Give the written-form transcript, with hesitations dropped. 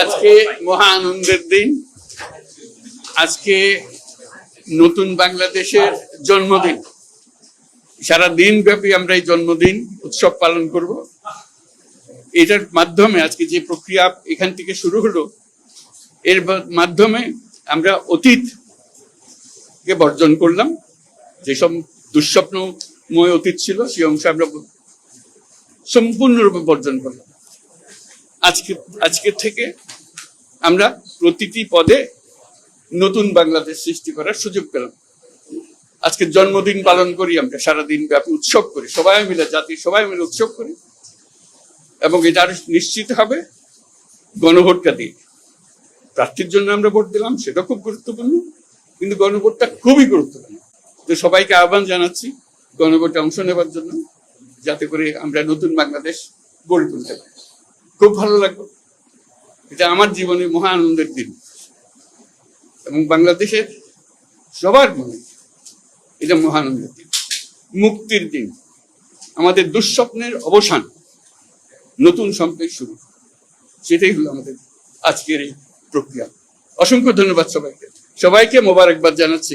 আজকে মহা আনন্দের দিন। আজকে নতুন বাংলাদেশের জন্মদিন। সারা দিন ব্যাপী আমরা এই জন্মদিন উৎসব পালন করব। এটার মাধ্যমে আজকে যে প্রক্রিয়া এখান থেকে শুরু হলো, এর মাধ্যমে আমরা অতীতকে বর্জন করলাম। যেসব দুঃস্বপ্নময় অতীত ছিল সেই অংশ আমরা সম্পূর্ণরূপে বর্জন করলাম। আজকে থেকে আমরা প্রতিটি পদে নতুন বাংলাদেশ সৃষ্টি করার সুযোগ পেলাম। আজকে জন্মদিন পালন করি, আমরা সারাদিন ব্যাপী উৎসব করি, সবাই মিলে, জাতির সবাই মিলে উৎসব করি। এবং এটা আরো নিশ্চিত হবে গণভোটটা দিয়ে। প্রার্থীর জন্য আমরা ভোট দিলাম, সেটা খুব গুরুত্বপূর্ণ, কিন্তু গণভোটটা খুবই গুরুত্বপূর্ণ। তো সবাইকে আহ্বান জানাচ্ছি গণভোটে অংশ নেবার জন্য, যাতে করে আমরা নতুন বাংলাদেশ গড়ে তুলতে পারি। খুব ভালো লাগবে। এটা আমার জীবনে মহা আনন্দের দিন এবং বাংলাদেশের সবার মনে এটা মহা আনন্দের দিন, মুক্তির দিন, আমাদের দুঃস্বপ্নের অবসান, নতুন সম্পর্ক শুরু। সেটাই হলো আমাদের আজকের এই প্রক্রিয়া। অসংখ্য ধন্যবাদ সবাইকে। সবাইকে মোবারকবাদ জানাচ্ছি।